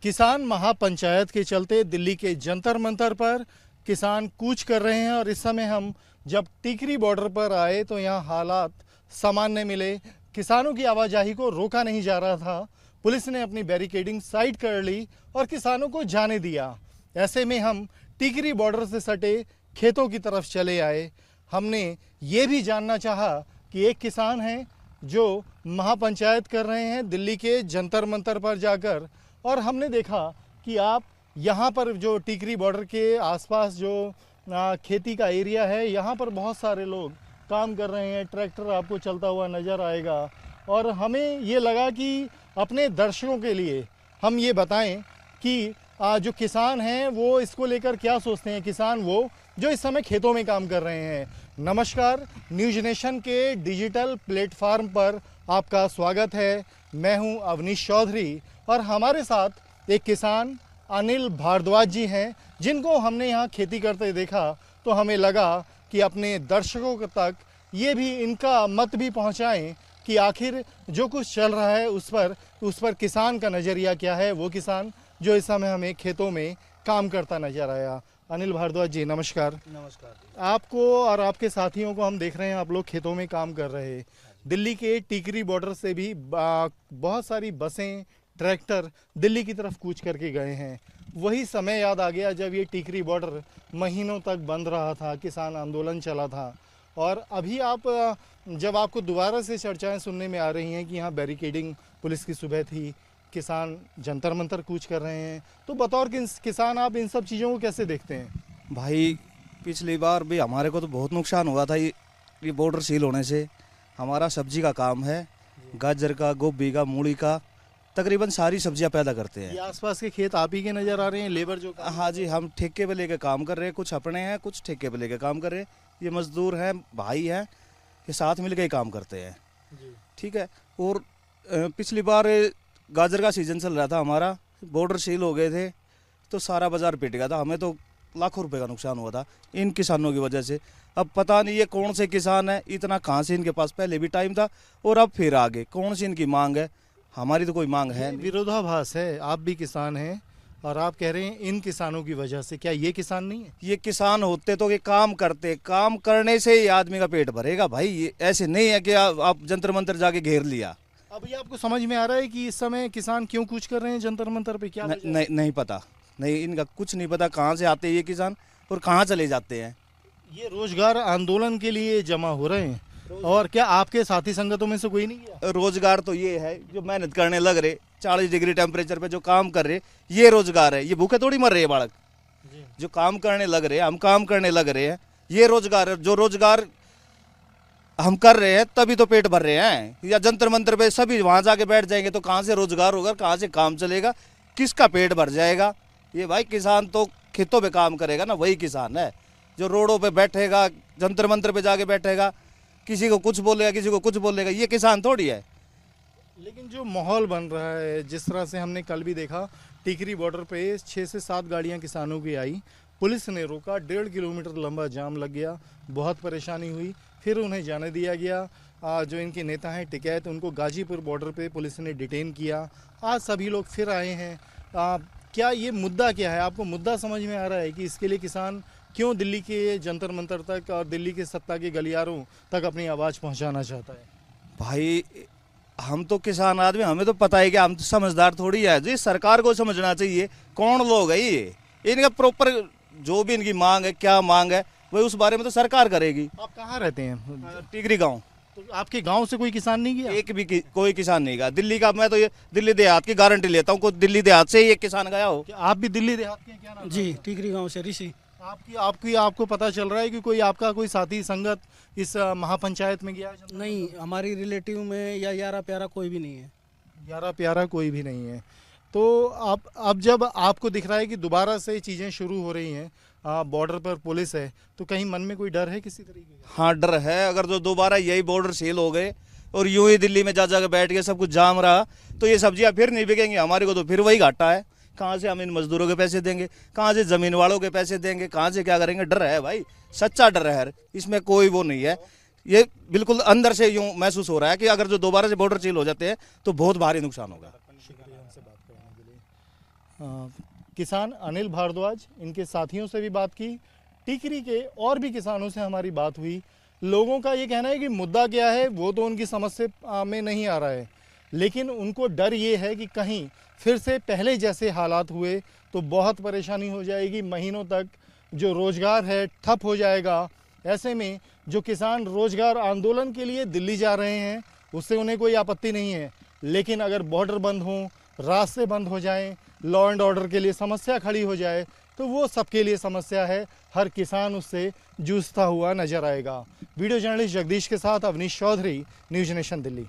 किसान महापंचायत के चलते दिल्ली के जंतर मंतर पर किसान कूच कर रहे हैं और इस समय हम जब टिकरी बॉर्डर पर आए तो यहाँ हालात सामान्य मिले। किसानों की आवाजाही को रोका नहीं जा रहा था। पुलिस ने अपनी बैरिकेडिंग साइड कर ली और किसानों को जाने दिया। ऐसे में हम टिकरी बॉर्डर से सटे खेतों की तरफ चले आए। हमने ये भी जानना चाहा कि एक किसान हैं जो महापंचायत कर रहे हैं दिल्ली के जंतर मंतर पर जाकर, और हमने देखा कि आप यहाँ पर जो टिकरी बॉर्डर के आसपास जो खेती का एरिया है, यहाँ पर बहुत सारे लोग काम कर रहे हैं। ट्रैक्टर आपको चलता हुआ नज़र आएगा और हमें ये लगा कि अपने दर्शकों के लिए हम ये बताएं कि जो किसान हैं वो इसको लेकर क्या सोचते हैं। किसान वो जो इस समय खेतों में काम कर रहे हैं। नमस्कार, न्यूज़ नेशन के डिजिटल प्लेटफार्म पर आपका स्वागत है। मैं हूं अवनीश चौधरी और हमारे साथ एक किसान अनिल भारद्वाज जी हैं, जिनको हमने यहाँ खेती करते देखा तो हमें लगा कि अपने दर्शकों तक ये भी इनका मत भी पहुँचाएँ कि आखिर जो कुछ चल रहा है उस पर किसान का नज़रिया क्या है। वो किसान जो इस समय हमें खेतों में काम करता नजर आया। अनिल भारद्वाज जी नमस्कार। नमस्कार। आपको और आपके साथियों को हम देख रहे हैं, आप लोग खेतों में काम कर रहे हैं। दिल्ली के टिकरी बॉर्डर से भी बहुत सारी बसें, ट्रैक्टर दिल्ली की तरफ कूच करके गए हैं। वही समय याद आ गया जब ये टिकरी बॉर्डर महीनों तक बंद रहा था, किसान आंदोलन चला था। और अभी जब आपको दोबारा से चर्चाएं सुनने में आ रही हैं कि यहाँ बैरिकेडिंग पुलिस की सुबह थी, किसान जंतर मंतर कूच कर रहे हैं, तो बतौर किसान आप इन सब चीज़ों को कैसे देखते हैं? भाई पिछली बार भी हमारे को तो बहुत नुकसान हुआ था। ये बॉर्डर सील होने से हमारा सब्जी का काम है, गाजर का, गोभी का, मूली का, तकरीबन सारी सब्जियां पैदा करते हैं। ये आसपास के खेत आप ही के नज़र आ रहे हैं? लेबर जो हाँ जी, हम ठेके पे लेके काम कर रहे हैं, कुछ अपने हैं, कुछ ठेके पे लेके काम कर रहे हैं। ये मजदूर हैं, भाई हैं, ये साथ मिल के ही काम करते हैं। ठीक है। और पिछली बार गाजर का सीजन चल रहा था, हमारा बॉर्डर सील हो गए थे तो सारा बाजार पिट गया था। हमें तो लाखों रुपए का नुकसान हुआ था इन किसानों की वजह से। अब पता नहीं ये कौन से किसान है, इतना कहाँ से इनके पास पहले भी टाइम था और अब फिर आगे कौन सी इनकी मांग है। हमारी तो कोई मांग है नहीं। विरोधाभास है, आप भी किसान हैं और आप कह रहे हैं इन किसानों की वजह से। क्या ये किसान नहीं है? ये किसान होते तो ये काम करते, काम करने से ही आदमी का पेट भरेगा भाई। ये ऐसे नहीं है कि आप जंतर मंतर जाके घेर लिया। अब ये आपको समझ में आ रहा है कि इस समय किसान क्यों कूच कर रहे हैं जंतर मंतर पे? क्या नहीं पता, नहीं, इनका कुछ नहीं पता कहाँ से आते हैं ये किसान और कहाँ चले जाते हैं। ये रोजगार आंदोलन के लिए जमा हो रहे हैं। और क्या आपके साथी संगतों में से कोई नहीं गया? रोजगार तो ये है जो मेहनत करने लग रहे, 40 डिग्री टेम्परेचर पे जो काम कर रहे, ये रोजगार है। ये भूखे थोड़ी मर रहे हैं बालक, जो काम करने लग रहे, हम काम करने लग रहे हैं, ये रोजगार है। जो रोजगार हम कर रहे हैं तभी तो पेट भर रहे हैं। या जंतर मंतर पे सभी वहां जाके बैठ जाएंगे तो कहाँ से रोजगार होगा, कहाँ से काम चलेगा, किसका पेट भर जाएगा? ये भाई किसान तो खेतों पे काम करेगा ना, वही किसान है। जो रोडों पे बैठेगा, जंतर मंतर पे जाके बैठेगा, किसी को कुछ बोलेगा, किसी को कुछ बोलेगा, ये किसान थोड़ी है। लेकिन जो माहौल बन रहा है, जिस तरह से हमने कल भी देखा, टिकरी बॉर्डर पे 6 से 7 गाड़ियां किसानों की आई, पुलिस ने रोका, 1.5 किलोमीटर लंबा जाम लग गया, बहुत परेशानी हुई, फिर उन्हें जाने दिया गया। जो इनके नेता हैं टिकैत, उनको गाजीपुर बॉर्डर पे पुलिस ने डिटेन किया। आज सभी लोग फिर आए हैं। क्या ये मुद्दा क्या है? आपको मुद्दा समझ में आ रहा है कि इसके लिए किसान क्यों दिल्ली के जंतर मंतर तक और दिल्ली के सत्ता के गलियारों तक अपनी आवाज़ पहुंचाना चाहता है? भाई हम तो किसान आदमी, हमें तो पता है कि हम तो समझदार थोड़ी है। जी सरकार को समझना चाहिए कौन लोग है ये, इनका प्रॉपर जो भी इनकी मांग है, क्या मांग है, वही उस बारे में तो सरकार करेगी। आप कहाँ रहते हैं? टिकरी गाँव। तो आपके गांव से कोई किसान नहीं गया? एक भी कोई किसान नहीं गया दिल्ली का। मैं तो ये दिल्ली देहात की गारंटी लेता हूँ, कोई दिल्ली देहात से ही एक किसान गया हो। आप भी दिल्ली देहात के? क्या नाम? जी, टिकरी गांव से ऋषि। आपको पता चल रहा है कि आपका कोई साथी संगत इस महापंचायत में गया है? नहीं, हमारी रिलेटिव में या यारा प्यारा कोई भी नहीं है। यारा प्यारा कोई भी नहीं है। तो अब जब आपको दिख रहा है कि दोबारा से चीज़ें शुरू हो रही हैं, बॉर्डर पर पुलिस है, तो कहीं मन में कोई डर है किसी तरीके का? हाँ, डर है। अगर जो दोबारा यही बॉर्डर सील हो गए और यूं ही दिल्ली में जा के बैठ गए, सब कुछ जाम रहा, तो ये सब्जियां फिर नहीं बिकेंगी। हमारे को तो फिर वही घाटा है। कहाँ से हम इन मजदूरों के पैसे देंगे, कहाँ से जमीन वालों के पैसे देंगे, कहाँ से क्या करेंगे? डर है भाई, सच्चा डर है, इसमें कोई वो नहीं है। ये बिल्कुल अंदर से यूं महसूस हो रहा है कि अगर जो दोबारा से बॉर्डर सील हो जाते हैं तो बहुत भारी नुकसान होगा। किसान अनिल भारद्वाज, इनके साथियों से भी बात की, टिकरी के और भी किसानों से हमारी बात हुई। लोगों का ये कहना है कि मुद्दा क्या है वो तो उनकी समझ से में नहीं आ रहा है, लेकिन उनको डर ये है कि कहीं फिर से पहले जैसे हालात हुए तो बहुत परेशानी हो जाएगी, महीनों तक जो रोज़गार है ठप हो जाएगा। ऐसे में जो किसान रोज़गार आंदोलन के लिए दिल्ली जा रहे हैं उससे उन्हें कोई आपत्ति नहीं है, लेकिन अगर बॉर्डर बंद हों, रास्ते बंद हो जाएं, लॉ एंड ऑर्डर के लिए समस्या खड़ी हो जाए तो वो सबके लिए समस्या है। हर किसान उससे जूझता हुआ नजर आएगा। वीडियो जर्नलिस्ट जगदीश के साथ अवनीश चौधरी, न्यूज़ नेशन दिल्ली।